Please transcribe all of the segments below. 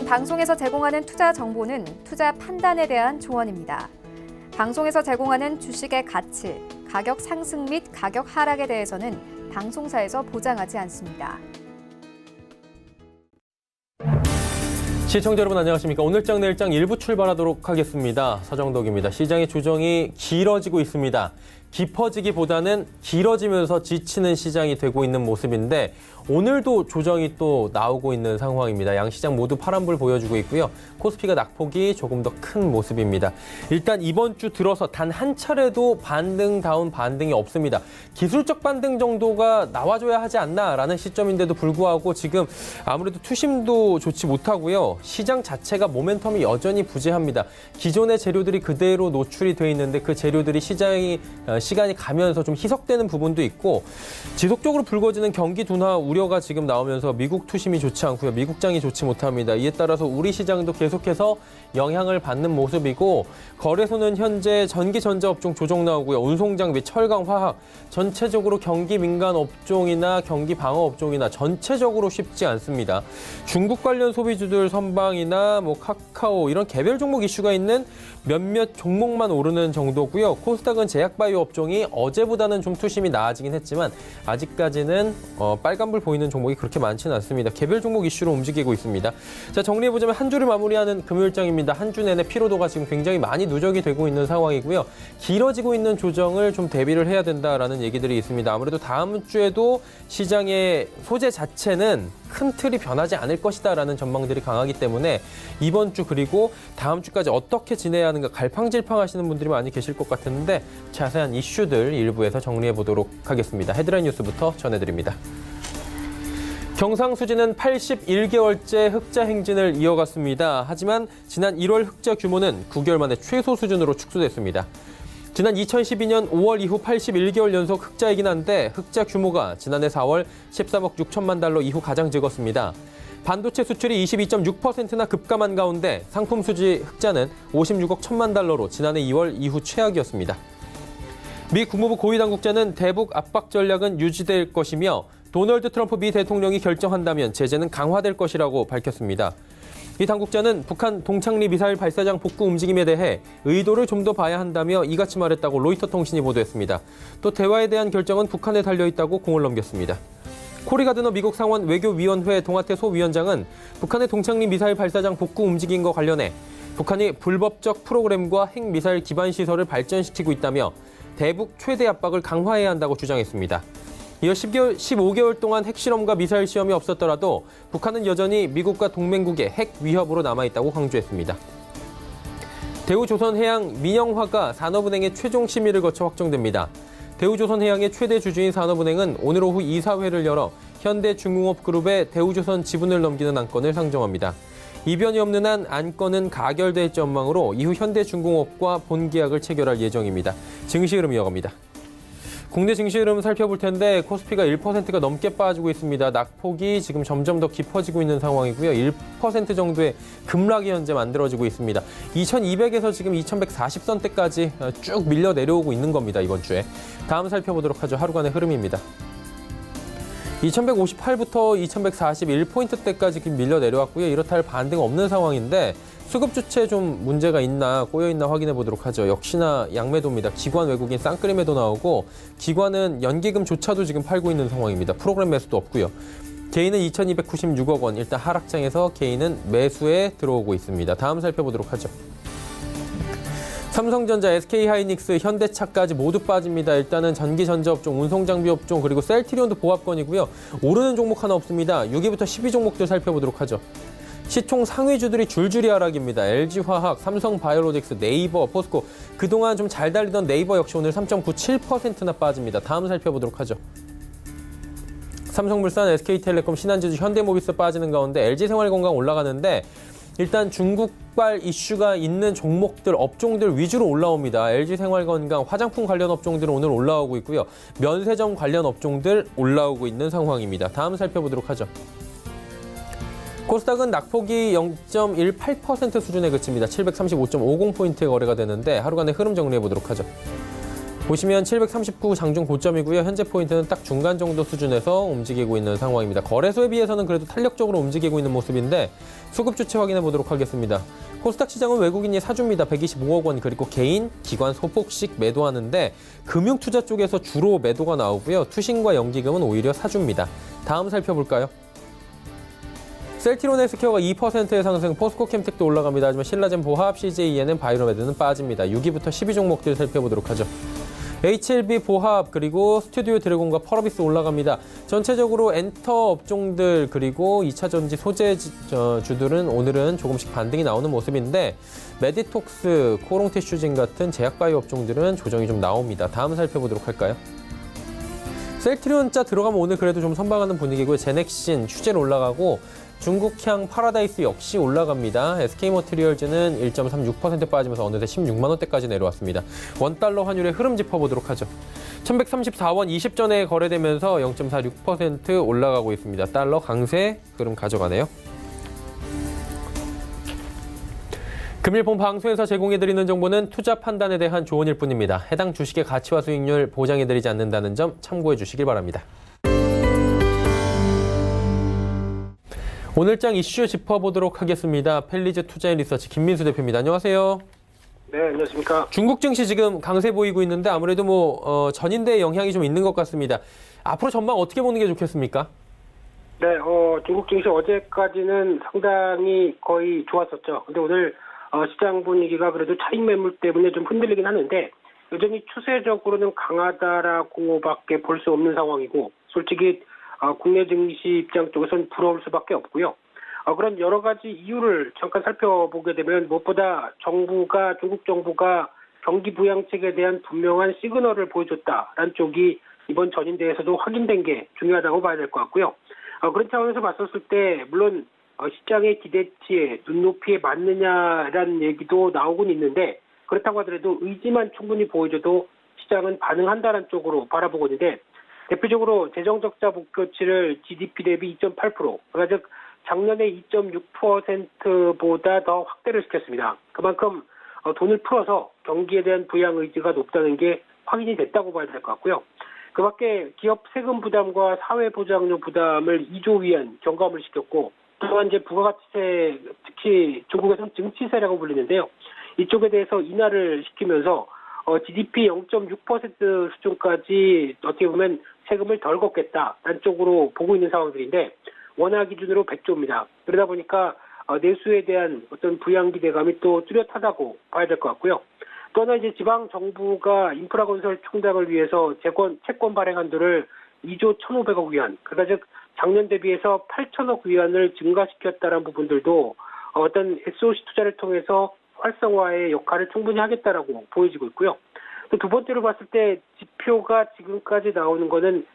이번 방송에서 제공하는 투자 정보는 투자 판단에 대한 조언입니다. 방송에서 제공하는 주식의 가치, 가격 상승 및 가격 하락에 대해서는 방송사에서 보장하지 않습니다. 시청자 여러분 안녕하십니까. 오늘장 내일장 일부 출발하도록 하겠습니다. 서정덕입니다. 시장의 조정이 길어지고 있습니다. 깊어지기보다는 길어지면서 지치는 시장이 되고 있는 모습인데 오늘도 조정이 또 나오고 있는 상황입니다. 양시장 모두 파란불 보여주고 있고요. 코스피가 낙폭이 조금 더 큰 모습입니다. 일단 이번 주 들어서 단 한 차례도 반등다운 반등이 없습니다. 기술적 반등 정도가 나와줘야 하지 않나라는 시점인데도 불구하고 지금 아무래도 투심도 좋지 못하고요. 시장 자체가 모멘텀이 여전히 부재합니다. 기존의 재료들이 그대로 노출이 돼 있는데 그 재료들이 시간이 가면서 좀 희석되는 부분도 있고 지속적으로 불거지는 경기 둔화 우려가 지금 나오면서 미국 투심이 좋지 않고요. 미국장이 좋지 못합니다. 이에 따라서 우리 시장도 계속해서 영향을 받는 모습이고 거래소는 현재 전기 전자 업종 조정 나오고요. 운송장비, 철강, 화학 전체적으로 경기 민감 업종이나 경기 방어 업종이나 전체적으로 쉽지 않습니다. 중국 관련 소비주들 선방이나 카카오 이런 개별 종목 이슈가 있는 몇몇 종목만 오르는 정도고요. 코스닥은 제약바이오 업종이 어제보다는 좀 투심이 나아지긴 했지만 아직까지는 빨간불 보이는 종목이 그렇게 많지는 않습니다. 개별 종목 이슈로 움직이고 있습니다. 자, 정리해보자면 한 주를 마무리하는 금요일장입니다. 한 주 내내 피로도가 지금 굉장히 많이 누적이 되고 있는 상황이고요. 길어지고 있는 조정을 좀 대비를 해야 된다라는 얘기들이 있습니다. 아무래도 다음 주에도 시장의 소재 자체는 큰 틀이 변하지 않을 것이다라는 전망들이 강하기 때문에 이번 주 그리고 다음 주까지 어떻게 지내야 하는가 갈팡질팡 하시는 분들이 많이 계실 것 같은데 자세한 이슈들 일부에서 정리해 보도록 하겠습니다. 헤드라인 뉴스부터 전해드립니다. 경상수지는 81개월째 흑자 행진을 이어갔습니다. 하지만 지난 1월 흑자 규모는 9개월 만에 최소 수준으로 축소됐습니다. 지난 2012년 5월 이후 81개월 연속 흑자이긴 한데 흑자 규모가 지난해 4월 13억 6천만 달러 이후 가장 적었습니다. 반도체 수출이 22.6%나 급감한 가운데 상품 수지 흑자는 56억 1천만 달러로 지난해 2월 이후 최악이었습니다. 미 국무부 고위당국자는 대북 압박 전략은 유지될 것이며 도널드 트럼프 미 대통령이 결정한다면 제재는 강화될 것이라고 밝혔습니다. 이 당국자는 북한 동창리 미사일 발사장 복구 움직임에 대해 의도를 좀 더 봐야 한다며 이같이 말했다고 로이터 통신이 보도했습니다. 또 대화에 대한 결정은 북한에 달려있다고 공을 넘겼습니다. 코리 가드너 미국 상원 외교위원회 동아태 소위원장은 북한의 동창리 미사일 발사장 복구 움직임과 관련해 북한이 불법적 프로그램과 핵미사일 기반 시설을 발전시키고 있다며 대북 최대 압박을 강화해야 한다고 주장했습니다. 이어 15개월 동안 핵실험과 미사일 시험이 없었더라도 북한은 여전히 미국과 동맹국의 핵 위협으로 남아있다고 강조했습니다. 대우조선해양 민영화가 산업은행의 최종 심의를 거쳐 확정됩니다. 대우조선해양의 최대 주주인 산업은행은 오늘 오후 이사회를 열어 현대중공업그룹에 대우조선 지분을 넘기는 안건을 상정합니다. 이변이 없는 한 안건은 가결될 전망으로 이후 현대중공업과 본계약을 체결할 예정입니다. 증시 흐름 이어갑니다. 국내 증시 흐름 살펴볼 텐데 코스피가 1%가 넘게 빠지고 있습니다. 낙폭이 지금 점점 더 깊어지고 있는 상황이고요. 1% 정도의 급락이 현재 만들어지고 있습니다. 2200에서 지금 2140선대까지 쭉 밀려 내려오고 있는 겁니다. 이번 주에. 다음 살펴보도록 하죠. 하루간의 흐름입니다. 2158부터 2141포인트대까지 밀려 내려왔고요. 이렇다 할 반등 없는 상황인데 수급 주체에 좀 문제가 있나 꼬여있나 확인해 보도록 하죠. 역시나 양매도입니다. 기관 외국인 쌍끌이 매도 나오고 기관은 연기금조차도 지금 팔고 있는 상황입니다. 프로그램 매수도 없고요. 개인은 2296억 원 일단 하락장에서 개인은 매수에 들어오고 있습니다. 다음 살펴보도록 하죠. 삼성전자, SK하이닉스, 현대차까지 모두 빠집니다. 일단은 전기전자업종, 운송장비업종 그리고 셀트리온도 보합권이고요. 오르는 종목 하나 없습니다. 6위부터 12종목들 살펴보도록 하죠. 시총 상위주들이 줄줄이 하락입니다. LG화학, 삼성바이오로직스, 네이버, 포스코. 그동안 좀 잘 달리던 네이버 역시 오늘 3.97%나 빠집니다. 다음 살펴보도록 하죠. 삼성물산, SK텔레콤, 신한지주, 현대모비스 빠지는 가운데 LG생활건강 올라가는데 일단 중국발 이슈가 있는 종목들, 업종들 위주로 올라옵니다. LG생활건강, 화장품 관련 업종들은 오늘 올라오고 있고요. 면세점 관련 업종들 올라오고 있는 상황입니다. 다음 살펴보도록 하죠. 코스닥은 낙폭이 0.18% 수준에 그칩니다. 735.50포인트의 거래가 되는데 하루간의 흐름 정리해보도록 하죠. 보시면 739 장중 고점이고요. 현재 포인트는 딱 중간 정도 수준에서 움직이고 있는 상황입니다. 거래소에 비해서는 그래도 탄력적으로 움직이고 있는 모습인데 수급 주체 확인해 보도록 하겠습니다. 코스닥 시장은 외국인이 사줍니다. 125억 원, 그리고 개인, 기관 소폭씩 매도하는데 금융투자 쪽에서 주로 매도가 나오고요. 투신과 연기금은 오히려 사줍니다. 다음 살펴볼까요? 셀트리온 헬스케어가 2%의 상승, 포스코 캠텍도 올라갑니다. 하지만 신라젠 보합, CJENM, 바이로메드는 빠집니다. 6위부터 10위 종목들 살펴보도록 하죠. HLB 보합, 그리고 스튜디오 드래곤과 펄어비스 올라갑니다. 전체적으로 엔터 업종들, 그리고 2차 전지 소재주들은 오늘은 조금씩 반등이 나오는 모습인데 메디톡스, 코롱티슈진 같은 제약바이오 업종들은 조정이 좀 나옵니다. 다음 살펴보도록 할까요? 셀트리온자 들어가면 오늘 그래도 좀 선방하는 분위기고요. 제넥신, 휴젤 올라가고 중국향 파라다이스 역시 올라갑니다. SK머티리얼즈는 1.36% 빠지면서 어느새 16만 원대까지 내려왔습니다. 원달러 환율의 흐름 짚어보도록 하죠. 1134원 20전에 거래되면서 0.46% 올라가고 있습니다. 달러 강세 흐름 가져가네요. 금일 본 방송에서 제공해드리는 정보는 투자 판단에 대한 조언일 뿐입니다. 해당 주식의 가치와 수익률 보장해드리지 않는다는 점 참고해 주시길 바랍니다. 오늘장 이슈 짚어보도록 하겠습니다. 펠리즈 투자인리서치 김민수 대표입니다. 안녕하세요. 네, 안녕하십니까. 중국 증시 지금 강세 보이고 있는데 아무래도 전인대의 영향이 좀 있는 것 같습니다. 앞으로 전망 어떻게 보는 게 좋겠습니까? 네, 중국 증시 어제까지는 상당히 거의 좋았었죠. 근데 오늘 시장 분위기가 그래도 차익 매물 때문에 좀 흔들리긴 하는데 여전히 추세적으로는 강하다라고밖에 볼 수 없는 상황이고 솔직히 국내 증시 입장 쪽에서는 부러울 수밖에 없고요. 그런 여러 가지 이유를 잠깐 살펴보게 되면 무엇보다 중국 정부가 경기 부양책에 대한 분명한 시그널을 보여줬다라는 쪽이 이번 전인대에서도 확인된 게 중요하다고 봐야 될 것 같고요. 그런 차원에서 봤었을 때 물론 시장의 기대치에 눈높이에 맞느냐라는 얘기도 나오곤 있는데 그렇다고 하더라도 의지만 충분히 보여줘도 시장은 반응한다는 쪽으로 바라보고 있는데 대표적으로 재정적자 목표치를 GDP 대비 2.8%, 그러니까 즉 작년에 2.6%보다 더 확대를 시켰습니다. 그만큼 돈을 풀어서 경기에 대한 부양 의지가 높다는 게 확인이 됐다고 봐야 될 것 같고요. 그 밖에 기업 세금 부담과 사회보장료 부담을 2조 위안 경감을 시켰고 또한 이제 부가가치세, 특히 중국에서는 증치세라고 불리는데요. 이쪽에 대해서 인하를 시키면서 GDP 0.6% 수준까지 어떻게 보면 세금을 덜 걷겠다라는 쪽으로 보고 있는 상황들인데 원화 기준으로 100조입니다. 그러다 보니까 내수에 대한 어떤 부양 기대감이 또 뚜렷하다고 봐야 될 것 같고요. 또 하나 이제 지방 정부가 인프라 건설 충당을 위해서 채권 발행 한도를 2조 1,500억 위안, 그러니까 즉 작년 대비해서 8천억 위안을 증가시켰다는 부분들도 어떤 SOC 투자를 통해서 활성화의 역할을 충분히 하겠다라고 보여지고 있고요. 또 두 번째로 봤을 때 지표가 지금까지 나오는 거는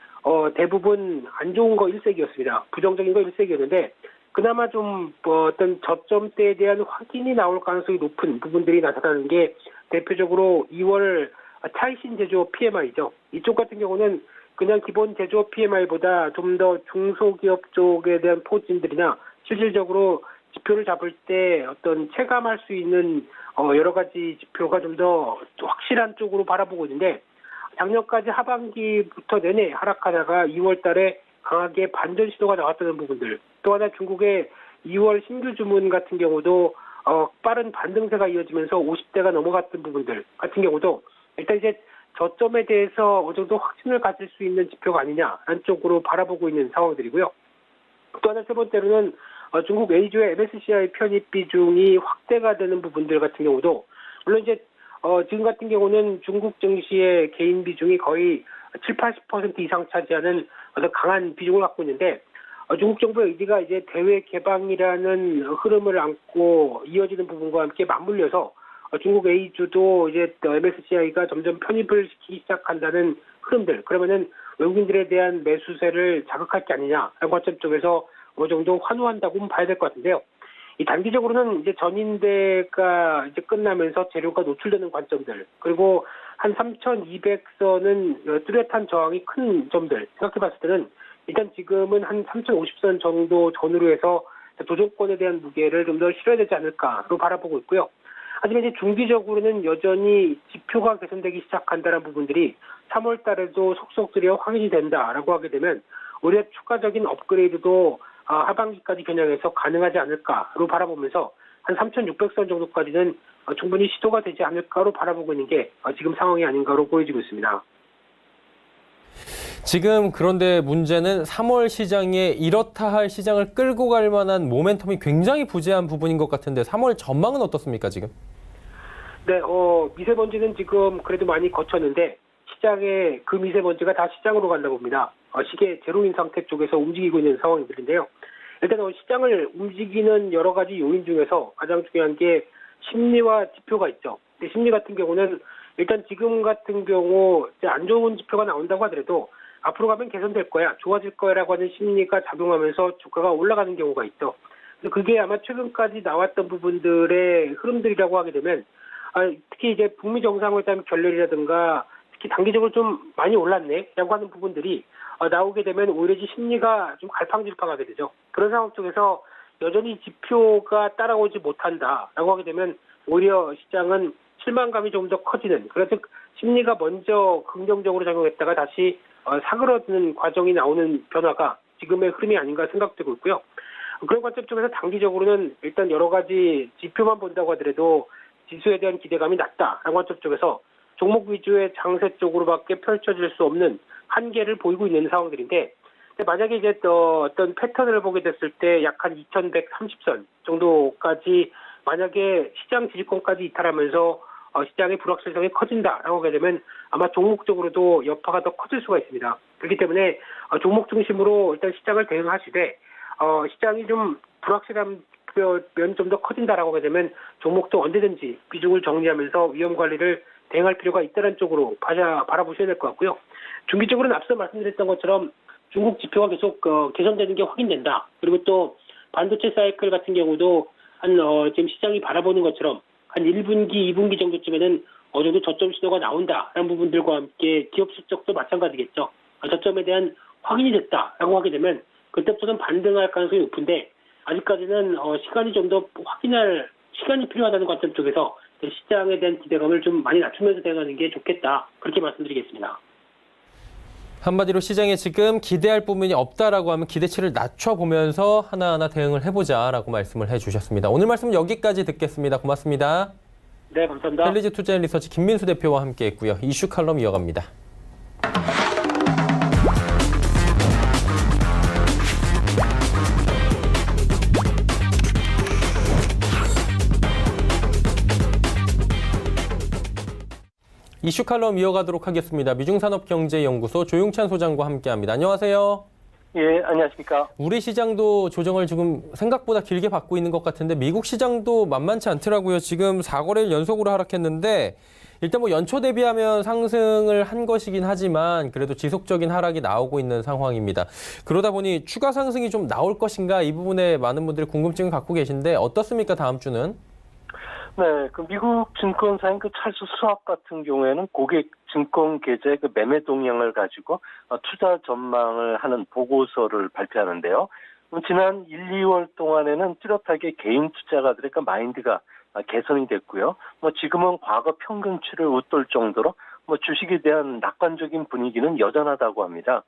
대부분 안 좋은 거 일색이었습니다. 부정적인 거 일색이었는데 그나마 좀 어떤 저점대에 대한 확인이 나올 가능성이 높은 부분들이 나타나는 게 대표적으로 2월 차이신 제조업 PMI죠. 이쪽 같은 경우는 그냥 기본 제조업 PMI보다 좀 더 중소기업 쪽에 대한 포진들이나 실질적으로 지표를 잡을 때 어떤 체감할 수 있는 여러 가지 지표가 좀 더 확실한 쪽으로 바라보고 있는데 작년까지 하반기부터 내내 하락하다가 2월 달에 강하게 반전 시도가 나왔다는 부분들, 또 하나 중국의 2월 신규 주문 같은 경우도 빠른 반등세가 이어지면서 50대가 넘어갔던 부분들 같은 경우도 일단 이제 저점에 대해서 어느 정도 확신을 가질 수 있는 지표가 아니냐라는 쪽으로 바라보고 있는 상황들이고요. 또 하나 세 번째로는 중국 A주의 MSCI 편입 비중이 확대가 되는 부분들 같은 경우도 물론 이제 지금 같은 경우는 중국 증시의 개인 비중이 거의 70-80% 이상 차지하는 어떤 강한 비중을 갖고 있는데 중국 정부의 의지가 이제 대외 개방이라는 흐름을 안고 이어지는 부분과 함께 맞물려서 중국 A주도 이제 MSCI가 점점 편입을 시키기 시작한다는 흐름들, 그러면은 외국인들에 대한 매수세를 자극할 게 아니냐라는 관점 쪽에서 어느 정도 환호한다고 봐야 될 것 같은데요. 이 단기적으로는 이제 전인대가 이제 끝나면서 재료가 노출되는 관점들, 그리고 한 3,200선은 뚜렷한 저항이 큰 점들 생각해봤을 때는 일단 지금은 한 3,050선 정도 전후로 해서 도전권에 대한 무게를 좀 더 실어야 되지 않을까로 바라보고 있고요. 하지만 이제 중기적으로는 여전히 지표가 개선되기 시작한다는 부분들이 3월 달에도 속속 들여 확인이 된다라고 하게 되면 오히려 추가적인 업그레이드도 하반기까지 겨냥해서 가능하지 않을까로 바라보면서 한 3,600선 정도까지는 충분히 시도가 되지 않을까로 바라보고 있는 게 지금 상황이 아닌가로 보여지고 있습니다. 지금 그런데 문제는 3월 시장에 이렇다 할 시장을 끌고 갈 만한 모멘텀이 굉장히 부재한 부분인 것 같은데 3월 전망은 어떻습니까, 지금? 네, 미세먼지는 지금 그래도 많이 거쳤는데 시장에 그 미세먼지가 다 시장으로 간다 봅니다. 시계 제로인 상태 쪽에서 움직이고 있는 상황들인데요. 일단 시장을 움직이는 여러 가지 요인 중에서 가장 중요한 게 심리와 지표가 있죠. 근데 심리 같은 경우는 일단 지금 같은 경우 이제 안 좋은 지표가 나온다고 하더라도 앞으로 가면 개선될 거야, 좋아질 거야라고 하는 심리가 작용하면서 주가가 올라가는 경우가 있죠. 그게 아마 최근까지 나왔던 부분들의 흐름들이라고 하게 되면 특히 이제 북미 정상회담 결렬이라든가 특히 단기적으로 좀 많이 올랐네라고 하는 부분들이 나오게 되면 오히려 심리가 좀 갈팡질팡하게 되죠. 그런 상황 속에서 여전히 지표가 따라오지 못한다라고 하게 되면 오히려 시장은 실망감이 좀 더 커지는, 그래서 심리가 먼저 긍정적으로 작용했다가 다시 사그러드는 과정이 나오는 변화가 지금의 흐름이 아닌가 생각되고 있고요. 그런 관점 쪽에서 단기적으로는 일단 여러 가지 지표만 본다고 하더라도 지수에 대한 기대감이 낮다라는 관점 쪽에서 종목 위주의 장세 쪽으로밖에 펼쳐질 수 없는 한계를 보이고 있는 상황들인데, 만약에 이제 어떤 패턴을 보게 됐을 때 약 한 2,130선 정도까지 만약에 시장 지지권까지 이탈하면서 시장의 불확실성이 커진다라고 하게 되면 아마 종목적으로도 여파가 더 커질 수가 있습니다. 그렇기 때문에 종목 중심으로 일단 시장을 대응하시되 시장이 좀 불확실한 면 좀 더 커진다라고 하게 되면 종목도 언제든지 비중을 정리하면서 위험 관리를 대응할 필요가 있다는 쪽으로 바라보셔야 될 것 같고요. 중기적으로는 앞서 말씀드렸던 것처럼 중국 지표가 계속 개선되는 게 확인된다. 그리고 또 반도체 사이클 같은 경우도 지금 시장이 바라보는 것처럼 한 1분기, 2분기 정도쯤에는 어느 정도 저점 신호가 나온다라는 부분들과 함께 기업 실적도 마찬가지겠죠. 저점에 대한 확인이 됐다라고 하게 되면 그때부터는 반등할 가능성이 높은데 아직까지는 시간이 좀 더 확인할 시간이 필요하다는 관점 쪽에서 시장에 대한 기대감을 좀 많이 낮추면서 대응하는 게 좋겠다. 그렇게 말씀드리겠습니다. 한마디로 시장에 지금 기대할 부분이 없다라고 하면 기대치를 낮춰보면서 하나하나 대응을 해보자라고 말씀을 해주셨습니다. 오늘 말씀 여기까지 듣겠습니다. 고맙습니다. 네, 감사합니다. 헬리즈 투자앤리서치 김민수 대표와 함께했고요. 이슈 칼럼 이어갑니다. 이슈 칼럼 이어가도록 하겠습니다. 미중산업경제연구소 조용찬 소장과 함께합니다. 안녕하세요. 예, 안녕하십니까. 우리 시장도 조정을 지금 생각보다 길게 받고 있는 것 같은데 미국 시장도 만만치 않더라고요. 지금 4거래일 연속으로 하락했는데 일단 뭐 연초 대비하면 상승을 한 것이긴 하지만 그래도 지속적인 하락이 나오고 있는 상황입니다. 그러다 보니 추가 상승이 좀 나올 것인가 이 부분에 많은 분들이 궁금증을 갖고 계신데 어떻습니까? 다음 주는? 네, 그 미국 증권사인 그 찰스 수합 같은 경우에는 고객 증권 계좌의 그 매매 동향을 가지고 투자 전망을 하는 보고서를 발표하는데요. 지난 1, 2월 동안에는 뚜렷하게 개인 투자가들의 그 마인드가 개선이 됐고요. 지금은 과거 평균치를 웃돌 정도로 주식에 대한 낙관적인 분위기는 여전하다고 합니다.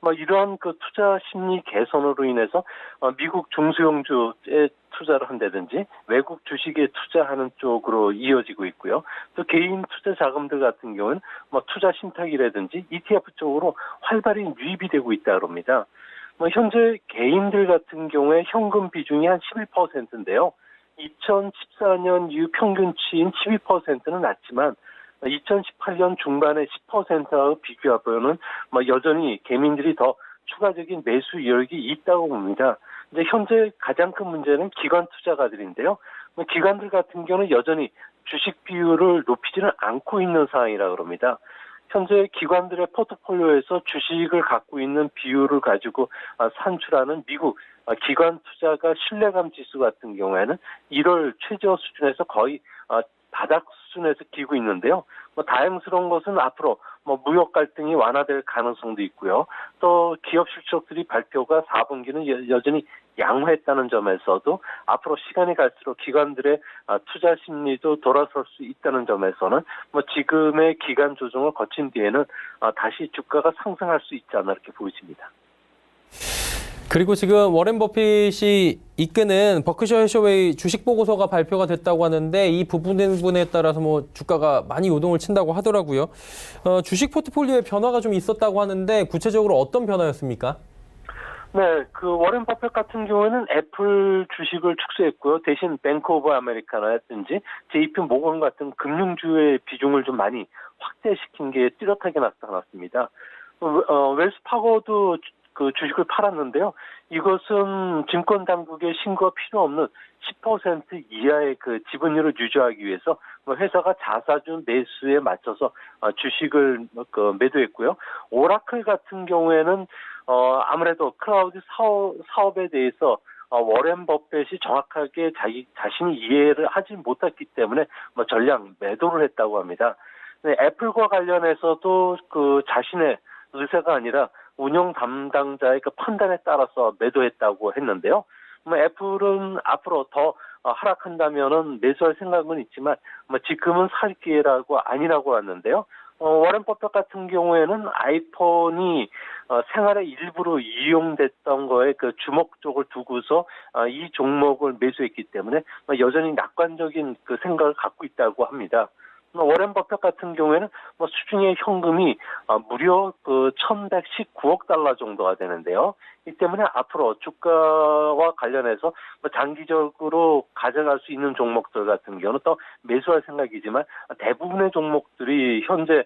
이러한 그 투자 심리 개선으로 인해서 미국 중소형주에 투자를 한다든지 외국 주식에 투자하는 쪽으로 이어지고 있고요. 또 개인 투자 자금들 같은 경우는 투자 신탁이라든지 ETF 쪽으로 활발히 유입이 되고 있다고 합니다. 현재 개인들 같은 경우에 현금 비중이 한 11%인데요. 2014년 이후 평균치인 12%는 낮지만 2018년 중반에 10%와 비교하면 여전히 개민들이 더 추가적인 매수 여력이 있다고 봅니다. 이제 현재 가장 큰 문제는 기관 투자가들인데요. 기관들 같은 경우는 여전히 주식 비율을 높이지는 않고 있는 상황이라고 합니다. 현재 기관들의 포트폴리오에서 주식을 갖고 있는 비율을 가지고 산출하는 미국 기관 투자가 신뢰감 지수 같은 경우에는 1월 최저 수준에서 거의 바닥 수준에서 기고 있는데요. 다행스러운 것은 앞으로 무역 갈등이 완화될 가능성도 있고요. 또 기업 실적들이 발표가 4분기는 여전히 양호했다는 점에서도 앞으로 시간이 갈수록 기관들의 투자 심리도 돌아설 수 있다는 점에서는 지금의 기간 조정을 거친 뒤에는 다시 주가가 상승할 수 있지 않나 이렇게 보여집니다. 그리고 지금 워렌 버핏이 이끄는 버크셔 해서웨이 주식 보고서가 발표가 됐다고 하는데 이 부분에 따라서 주가가 많이 요동을 친다고 하더라고요. 주식 포트폴리오에 변화가 좀 있었다고 하는데 구체적으로 어떤 변화였습니까? 네, 그 워렌 버핏 같은 경우에는 애플 주식을 축소했고요. 대신 뱅크 오브 아메리카나라든지 JP 모건 같은 금융주의 비중을 좀 많이 확대시킨 게 뚜렷하게 나타났습니다. 웰스 파고도 그 주식을 팔았는데요. 이것은 증권 당국의 신고가 필요 없는 10% 이하의 그 지분율을 유지하기 위해서 회사가 자사주 매수에 맞춰서 주식을 매도했고요. 오라클 같은 경우에는 아무래도 클라우드 사업에 대해서 워렌 버핏이 정확하게 자신이 이해를 하지 못했기 때문에 전량 매도를 했다고 합니다. 네, 애플과 관련해서도 그 자신의 의사가 아니라 운영 담당자의 그 판단에 따라서 매도했다고 했는데요. 애플은 앞으로 더 하락한다면은 매수할 생각은 있지만 지금은 살 기회라고 아니라고 하는데요. 워렌 버핏 같은 경우에는 아이폰이 생활의 일부로 이용됐던 거에 그 주목적을 두고서 이 종목을 매수했기 때문에 여전히 낙관적인 그 생각을 갖고 있다고 합니다. 워렌 버핏 같은 경우에는 수중의 현금이 무려 그 1,119억 달러 정도가 되는데요. 이 때문에 앞으로 주가와 관련해서 장기적으로 가져갈 수 있는 종목들 같은 경우는 또 매수할 생각이지만 대부분의 종목들이 현재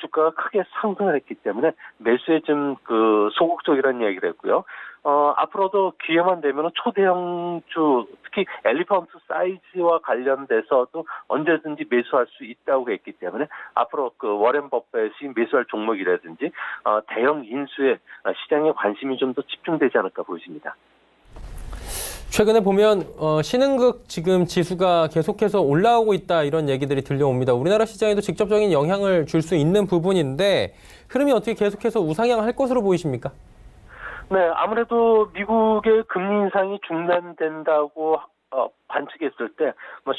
주가가 크게 상승을 했기 때문에 매수에 좀 그 소극적이라는 이야기를 했고요. 앞으로도 기회만 되면 초대형주, 특히 엘리펀트 사이즈와 관련돼서도 언제든지 매수할 수 있다고 했기 때문에 앞으로 그 워렌 버핏이 매수할 종목이라든지 대형 인수에 시장에 관심이 좀 더 집중되지 않을까 보여집니다. 최근에 보면 신흥국 지금 지수가 계속해서 올라오고 있다 이런 얘기들이 들려옵니다. 우리나라 시장에도 직접적인 영향을 줄 수 있는 부분인데 흐름이 어떻게 계속해서 우상향할 것으로 보이십니까? 네, 아무래도 미국의 금리 인상이 중단된다고 관측했을 때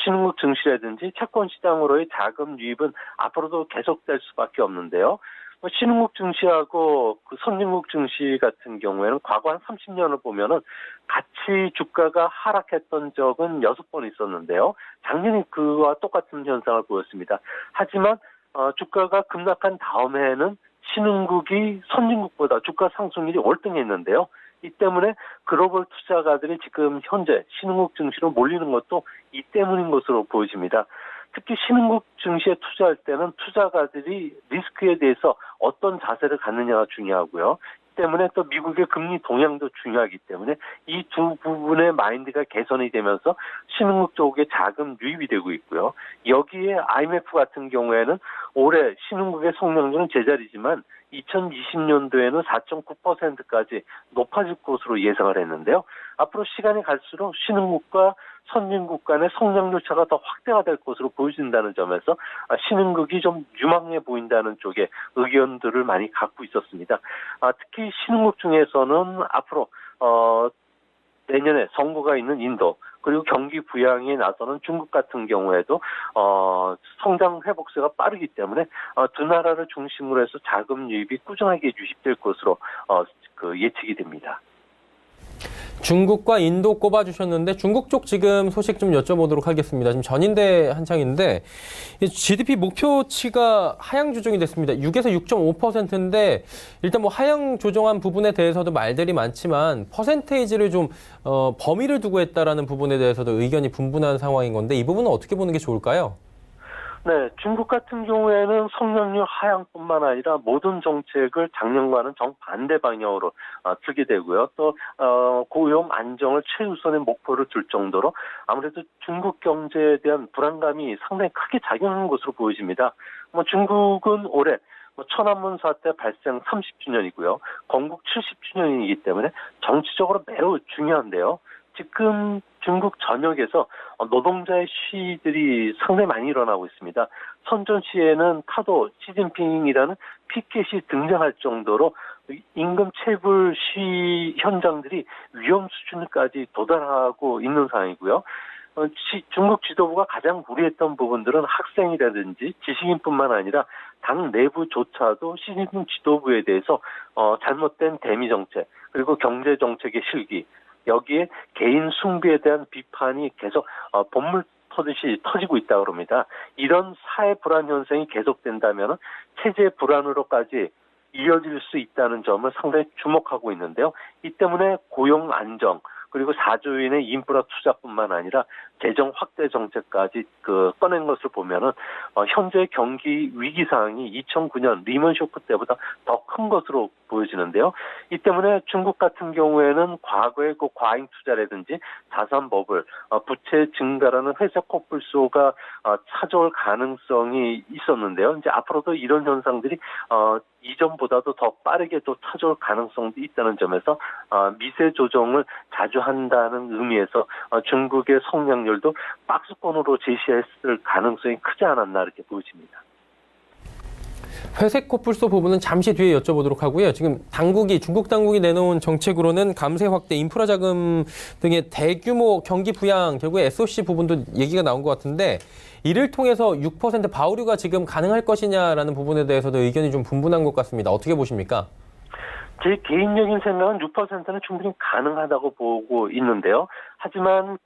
신흥국 증시라든지 채권 시장으로의 자금 유입은 앞으로도 계속될 수밖에 없는데요. 신흥국 증시하고 그 선진국 증시 같은 경우에는 과거 한 30년을 보면은 같이 주가가 하락했던 적은 6번 있었는데요. 작년에 그와 똑같은 현상을 보였습니다. 하지만 주가가 급락한 다음에는 신흥국이 선진국보다 주가 상승률이 월등했는데요. 이 때문에 글로벌 투자가들이 지금 현재 신흥국 증시로 몰리는 것도 이 때문인 것으로 보여집니다. 특히 신흥국 증시에 투자할 때는 투자가들이 리스크에 대해서 어떤 자세를 갖느냐가 중요하고요. 때문에 또 미국의 금리 동향도 중요하기 때문에 이 두 부분의 마인드가 개선이 되면서 신흥국 쪽에 자금 유입이 되고 있고요. 여기에 IMF 같은 경우에는 올해 신흥국의 성장률은 제자리지만 2020년도에는 4.9%까지 높아질 것으로 예상을 했는데요. 앞으로 시간이 갈수록 신흥국과 선진국 간의 성장률 차가 더 확대가 될 것으로 보여진다는 점에서 신흥국이 좀 유망해 보인다는 쪽의 의견들을 많이 갖고 있었습니다. 특히 신흥국 중에서는 앞으로 내년에 선거가 있는 인도 그리고 경기 부양에 나서는 중국 같은 경우에도 성장 회복세가 빠르기 때문에 두 나라를 중심으로 해서 자금 유입이 꾸준하게 유입될 것으로 예측이 됩니다. 중국과 인도 꼽아주셨는데 중국 쪽 지금 소식 좀 여쭤보도록 하겠습니다. 지금 전인대 한창인데 GDP 목표치가 하향 조정이 됐습니다. 6에서 6.5%인데 일단 하향 조정한 부분에 대해서도 말들이 많지만 퍼센테이지를 좀 범위를 두고 했다라는 부분에 대해서도 의견이 분분한 상황인 건데 이 부분은 어떻게 보는 게 좋을까요? 네, 중국 같은 경우에는 성장률 하향뿐만 아니라 모든 정책을 작년과는 정반대 방향으로 틀게 되고요. 또 고용 안정을 최우선의 목표로 둘 정도로 아무래도 중국 경제에 대한 불안감이 상당히 크게 작용하는 것으로 보여집니다. 중국은 올해 천안문 사태 발생 30주년이고요. 건국 70주년이기 때문에 정치적으로 매우 중요한데요. 지금 중국 전역에서 노동자의 시위들이 상당히 많이 일어나고 있습니다. 선전시에는 타도 시진핑이라는 피켓이 등장할 정도로 임금 체불 시위 현장들이 위험 수준까지 도달하고 있는 상황이고요. 중국 지도부가 가장 우려했던 부분들은 학생이라든지 지식인뿐만 아니라 당 내부조차도 시진핑 지도부에 대해서 잘못된 대미 정책 그리고 경제 정책의 실기 여기에 개인 숭배에 대한 비판이 계속 본물 터듯이 터지고 있다고 합니다. 이런 사회 불안 현상이 계속된다면 체제 불안으로까지 이어질 수 있다는 점을 상당히 주목하고 있는데요. 이 때문에 고용 안정 그리고 4조 원의 인프라 투자뿐만 아니라 재정 확대 정책까지 꺼낸 것을 보면은 현재 경기 위기 상황이 2009년 리먼 쇼크 때보다 더 큰 것으로 보여지는데요. 이 때문에 중국 같은 경우에는 과거의 그 과잉 투자라든지 자산 버블, 부채 증가라는 회색 코뿔소가 찾아올 가능성이 있었는데요. 이제 앞으로도 이런 현상들이 이전보다도 더 빠르게 또 찾아올 가능성도 있다는 점에서 미세 조정을 자주 한다는 의미에서 중국의 성장률도 박스권으로 제시했을 가능성이 크지 않았나 이렇게 보여집니다. 회색 코뿔소 부분은 잠시 뒤에 여쭤보도록 하고요. 지금 중국 당국이 내놓은 정책으로는 감세 확대, 인프라 자금 등의 대규모 경기 부양, 결국에 SOC 부분도 얘기가 나온 것 같은데 이를 통해서 6% 바우류가 지금 가능할 것이냐라는 부분에 대해서도 의견이 좀 분분한 것 같습니다. 어떻게 보십니까? 제 개인적인 생각은 6%는 충분히 가능하다고 보고 있는데요. 하지만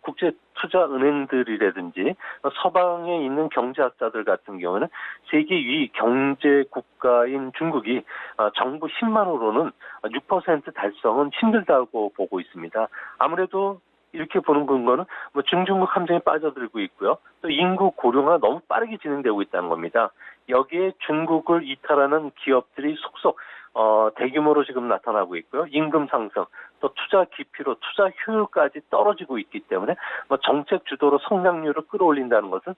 국제 투자 은행들이라든지 서방에 있는 경제학자들 같은 경우는 세계 위 경제 국가인 중국이 정부 힘만으로는 6% 달성은 힘들다고 보고 있습니다. 아무래도 이렇게 보는 근거는 중중국 함정에 빠져들고 있고요. 또 인구 고령화가 너무 빠르게 진행되고 있다는 겁니다. 여기에 중국을 이탈하는 기업들이 속속 대규모로 지금 나타나고 있고요. 임금 상승, 또 투자 기피로 투자 효율까지 떨어지고 있기 때문에 정책 주도로 성장률을 끌어올린다는 것은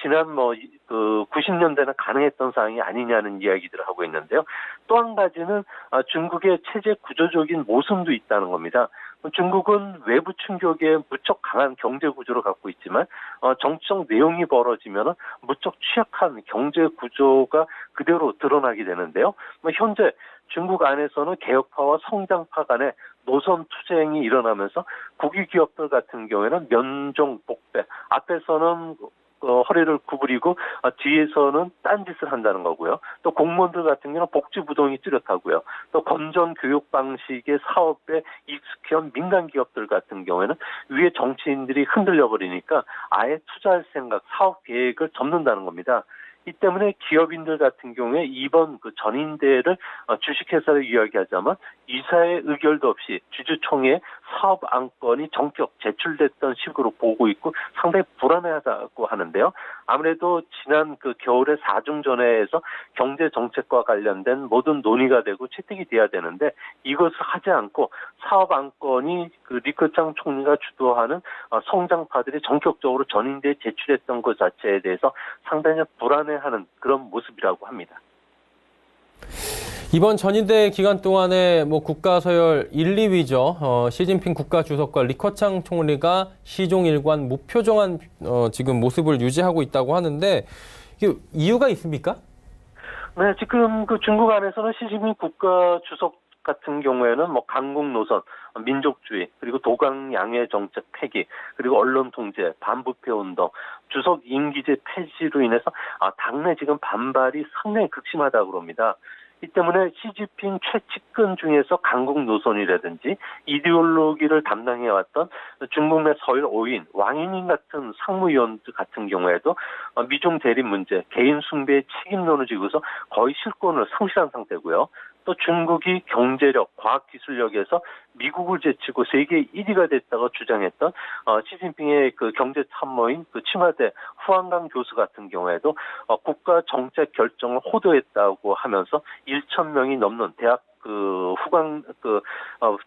지난 90년대는 가능했던 사항이 아니냐는 이야기들을 하고 있는데요. 또 한 가지는 중국의 체제 구조적인 모순도 있다는 겁니다. 중국은 외부 충격에 무척 강한 경제 구조를 갖고 있지만 정치적 내용이 벌어지면 무척 취약한 경제 구조가 그대로 드러나게 되는데요. 현재 중국 안에서는 개혁파와 성장파 간의 노선 투쟁이 일어나면서 국유 기업들 같은 경우에는 면종 복배, 앞에서는 허리를 구부리고 뒤에서는 딴짓을 한다는 거고요. 또 공무원들 같은 경우는 복지 부동이 뚜렷하고요. 또 검정 교육 방식의 사업에 익숙한 민간 기업들 같은 경우에는 위에 정치인들이 흔들려 버리니까 아예 투자할 생각, 사업 계획을 접는다는 겁니다. 이 때문에 기업인들 같은 경우에 이번 전인대를 주식회사를 이야기하자면 이사의 의결도 없이 주주총회 사업 안건이 전격 제출됐던 식으로 보고 있고 상당히 불안해하다고 하는데요. 아무래도 지난 겨울에 4중전회에서 경제 정책과 관련된 모든 논의가 되고 채택이 돼야 되는데 이것을 하지 않고 사업 안건이 리커창 총리가 주도하는 성장파들이 전격적으로 전인대에 제출했던 것 자체에 대해서 상당히 불안해하는 그런 모습이라고 합니다. 이번 전인대 기간 동안에 국가 서열 1, 2위죠. 시진핑 국가주석과 리커창 총리가 시종 일관 무표정한 지금 모습을 유지하고 있다고 하는데 이게 이유가 있습니까? 네, 지금 중국 안에서는 시진핑 국가주석 같은 경우에는 강국 노선, 민족주의, 그리고 도강 양회 정책 폐기, 그리고 언론 통제, 반부패 운동, 주석 임기제 폐지로 인해서 당내 지금 반발이 상당히 극심하다고 합니다. 이 때문에 시진핑 최측근 중에서 강국 노선이라든지 이데올로기를 담당해왔던 중국 내 서열 5인 왕인인 같은 상무위원 같은 경우에도 미중 대립 문제, 개인 숭배의 책임론을 지고서 거의 실권을 상실한 상태고요. 또 중국이 경제력, 과학기술력에서 미국을 제치고 세계 1위가 됐다고 주장했던 시진핑의 경제 참모인 칭화대 후한강 교수 같은 경우에도 국가 정책 결정을 호도했다고 하면서 1,000명이 넘는 대학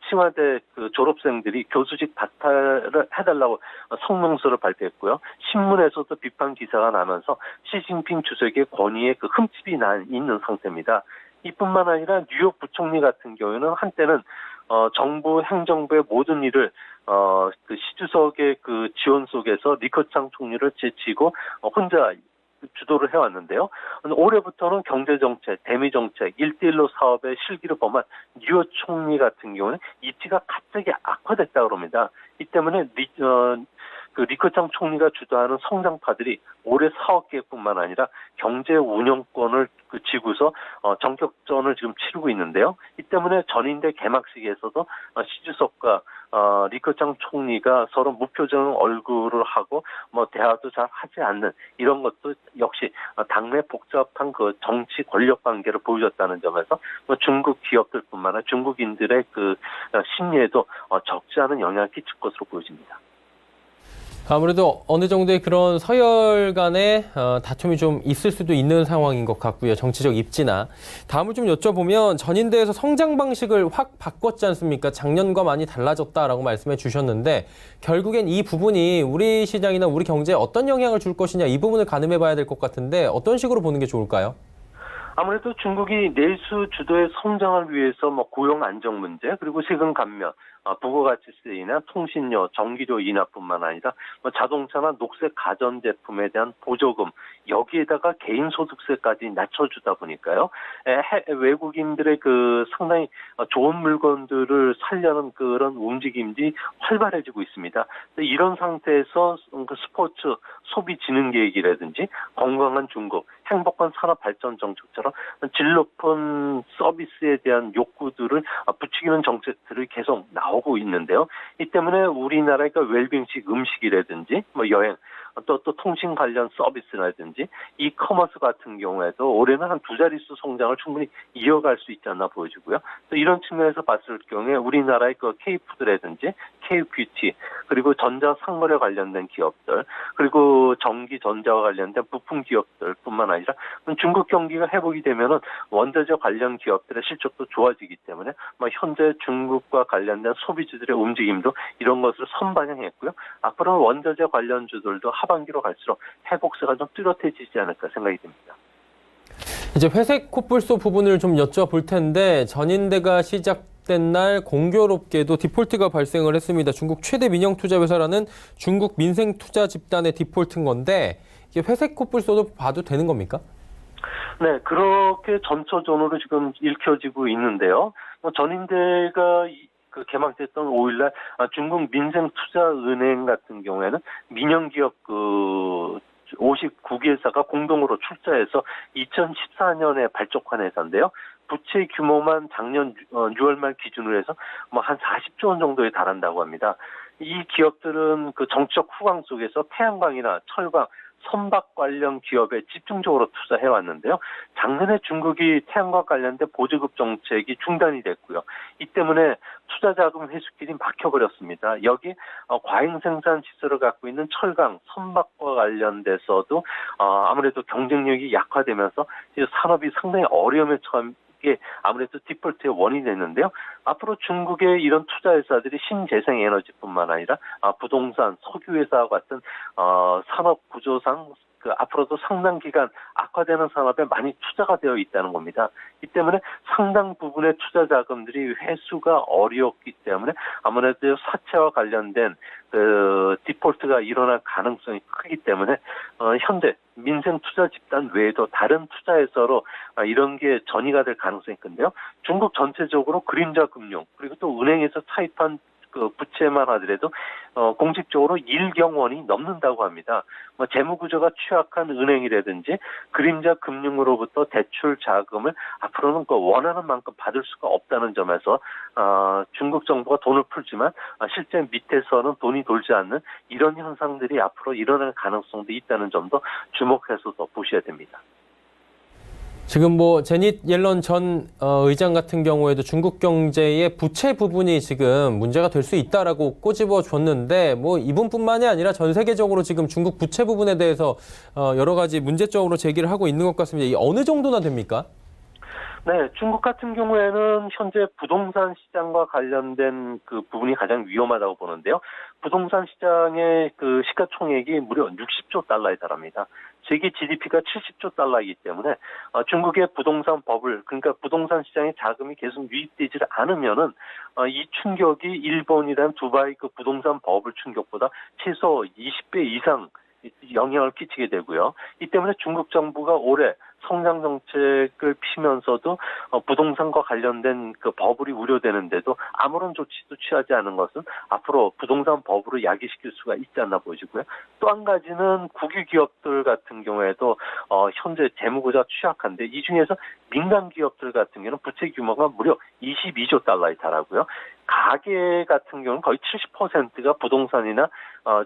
칭화대 졸업생들이 교수직 박탈을 해달라고 성명서를 발표했고요. 신문에서도 비판 기사가 나면서 시진핑 주석의 권위에 흠집이 있는 상태입니다. 이뿐만 아니라 뉴욕 부총리 같은 경우에는 한때는 정부 행정부의 모든 일을 그 시주석의 그 지원 속에서 리커창 총리를 제치고 혼자 주도를 해왔는데요. 올해부터는 경제정책, 대미정책, 1대1로 사업의 실기를 범한 뉴 총리 같은 경우는 입지가 갑자기 악화됐다고 합니다. 이 때문에 그 리커창 총리가 주도하는 성장파들이 올해 사업 계획뿐만 아니라 경제 운영권을 쥐고서 정격전을 지금 치르고 있는데요. 이 때문에 전인대 개막식에서도 시주석과 리커창 총리가 서로 무표정 얼굴을 하고 대화도 잘 하지 않는 이런 것도 역시 당내 복잡한 그 정치 권력 관계를 보여줬다는 점에서 중국 기업들뿐만 아니라 중국인들의 그 심리에도 적지 않은 영향을 끼칠 것으로 보여집니다. 아무래도 어느 정도의 그런 서열 간의 다툼이 좀 있을 수도 있는 상황인 것 같고요. 정치적 입지나. 다음을 좀 여쭤보면 전인대에서 성장 방식을 확 바꿨지 않습니까? 작년과 많이 달라졌다라고 말씀해 주셨는데 결국엔 이 부분이 우리 시장이나 우리 경제에 어떤 영향을 줄 것이냐 이 부분을 가늠해 봐야 될 것 같은데 어떤 식으로 보는 게 좋을까요? 아무래도 중국이 내수 주도의 성장을 위해서 고용 안정 문제 그리고 세금 감면, 부가가치세나 통신료, 전기료 인하뿐만 아니라 자동차나 녹색 가전제품에 대한 보조금 여기에다가 개인소득세까지 낮춰주다 보니까요. 외국인들의 그 상당히 좋은 물건들을 살려는 그런 움직임이 활발해지고 있습니다. 이런 상태에서 그 스포츠 소비 진흥 계획이라든지 건강한 중국, 행복한 산업 발전 정책처럼 질 높은 서비스에 대한 욕구들을 부추기는 정책들이 계속 나오고 있는데요. 이 때문에 우리나라의 웰빙식 음식이라든지 여행, 또 통신 관련 서비스라든지 이커머스 같은 경우에도 올해는 한 두 자릿수 성장을 충분히 이어갈 수 있지 않나 보여지고요. 또 이런 측면에서 봤을 경우에 우리나라의 K푸드라든지 K뷰티 그리고 전자상거래 관련된 기업들 그리고 전기전자와 관련된 부품 기업들뿐만 아니라 중국 경기가 회복이 되면은 원자재 관련 기업들의 실적도 좋아지기 때문에 현재 중국과 관련된 소비주들의 움직임도 이런 것을 선반영했고요. 앞으로는 원자재 관련주들도 하반기로 갈수록 회복세가 좀 뚜렷해지지 않을까 생각이 듭니다. 이제 회색 코뿔소 부분을 좀 여쭤볼 텐데 전인대가 시작된 날 공교롭게도 디폴트가 발생을 했습니다. 중국 최대 민영투자회사라는 중국 민생투자집단의 디폴트인 건데 이게 회색 코뿔소도 봐도 되는 겁니까? 네, 그렇게 전초전으로 지금 읽혀지고 있는데요. 전인대가 그 개막됐던 5일날 중국 민생투자은행 같은 경우에는 민영기업 59개사가 공동으로 출자해서 2014년에 발족한 회사인데요. 부채 규모만 작년 6월 말 기준으로 해서 한 40조 원 정도에 달한다고 합니다. 이 기업들은 그 정치적 후광 속에서 태양광이나 철강, 선박 관련 기업에 집중적으로 투자해 왔는데요. 작년에 중국이 태양광 관련된 보조급 정책이 중단이 됐고요. 이 때문에 투자 자금 회수길이 막혀버렸습니다. 여기 과잉 생산 시설을 갖고 있는 철강, 선박과 관련돼서도 아무래도 경쟁력이 약화되면서 산업이 상당히 어려움에 처한 게 아무래도 디폴트의 원인이 됐는데요. 앞으로 중국의 이런 투자회사들이 신재생에너지뿐만 아니라 부동산, 석유회사와 같은 산업 구조상 앞으로도 상당 기간 악화되는 산업에 많이 투자가 되어 있다는 겁니다. 이 때문에 상당 부분의 투자 자금들이 회수가 어렵기 때문에 아무래도 사채와 관련된 디폴트가 일어날 가능성이 크기 때문에 현재 민생 투자 집단 외에도 다른 투자회사로 이런 게 전이가 될 가능성이 큰데요. 중국 전체적으로 그림자 금융 그리고 또 은행에서 차입한 그 부채만 하더라도 공식적으로 1경원이 넘는다고 합니다. 재무구조가 취약한 은행이라든지 그림자 금융으로부터 대출 자금을 앞으로는 원하는 만큼 받을 수가 없다는 점에서 중국 정부가 돈을 풀지만 실제 밑에서는 돈이 돌지 않는 이런 현상들이 앞으로 일어날 가능성도 있다는 점도 주목해서 더 보셔야 됩니다. 지금 제닛 옐런 전 의장 같은 경우에도 중국 경제의 부채 부분이 지금 문제가 될 수 있다라고 꼬집어 줬는데 이분뿐만이 아니라 전 세계적으로 지금 중국 부채 부분에 대해서 여러 가지 문제점으로 제기를 하고 있는 것 같습니다. 이 어느 정도나 됩니까? 네, 중국 같은 경우에는 현재 부동산 시장과 관련된 그 부분이 가장 위험하다고 보는데요. 부동산 시장의 그 시가총액이 무려 60조 달러에 달합니다. 세계 GDP가 70조 달러이기 때문에 중국의 부동산 버블, 그러니까 부동산 시장에 자금이 계속 유입되지 않으면은 이 충격이 일본이란 두바이 그 부동산 버블 충격보다 최소 20배 이상 영향을 끼치게 되고요. 이 때문에 중국 정부가 올해 성장 정책을 피면서도 부동산과 관련된 그 버블이 우려되는데도 아무런 조치도 취하지 않은 것은 앞으로 부동산 버블을 야기시킬 수가 있지 않나 보이고요. 또 한 가지는 국유 기업들 같은 경우에도 현재 재무구조가 취약한데 이 중에서 민간 기업들 같은 경우는 부채 규모가 무려 22조 달러에 달하고요. 가계 같은 경우는 거의 70%가 부동산이나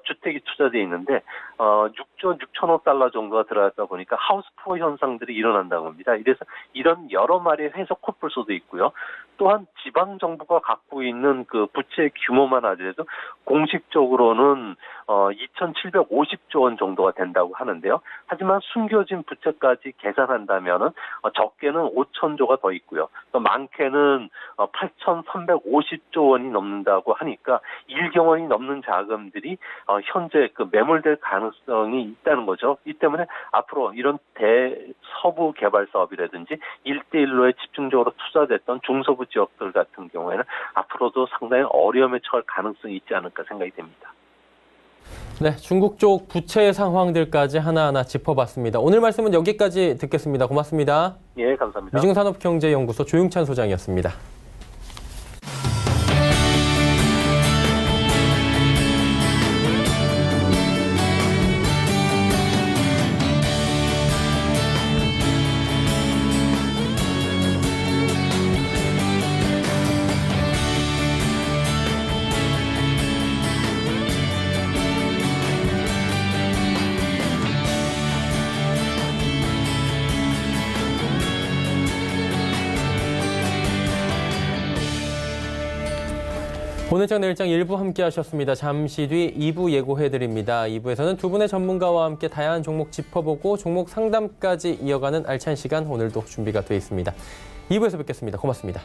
주택이 투자되어 있는데 6조 6천억 달러 정도가 들어갔다 보니까 하우스푸어 현상들이 일어난다고 합니다. 이래서 이런 여러 마리의 회사 코뿔소도 있고요. 또한 지방 정부가 갖고 있는 그 부채 규모만 하더라도 공식적으로는 2,750조 원 정도가 된다고 하는데요. 하지만 숨겨진 부채까지 계산한다면은 적게는 5,000조가 더 있고요. 또 많게는 8,350조 원이 넘는다고 하니까 1경 원이 넘는 자금들이 현재 그 매몰될 가능성이 있다는 거죠. 이 때문에 앞으로 이런 대서부 개발 사업이라든지 1대1로에 집중적으로 투자됐던 중서부 지역들 같은 경우에는 앞으로도 상당히 어려움에 처할 가능성이 있지 않을까 생각이 됩니다. 네, 중국 쪽 부채 상황들까지 하나하나 짚어봤습니다. 오늘 말씀은 여기까지 듣겠습니다. 고맙습니다. 예, 감사합니다. 미중산업경제연구소 조용찬 소장이었습니다. 오늘장 내일장 1부 함께 하셨습니다. 잠시 뒤 2부 예고해드립니다. 2부에서는 두 분의 전문가와 함께 다양한 종목 짚어보고 종목 상담까지 이어가는 알찬 시간 오늘도 준비가 되어 있습니다. 2부에서 뵙겠습니다. 고맙습니다.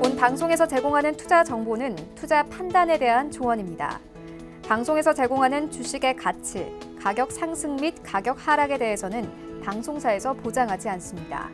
본 방송에서 제공하는 투자 정보는 투자 판단에 대한 조언입니다. 방송에서 제공하는 주식의 가치, 가격 상승 및 가격 하락에 대해서는 방송사에서 보장하지 않습니다.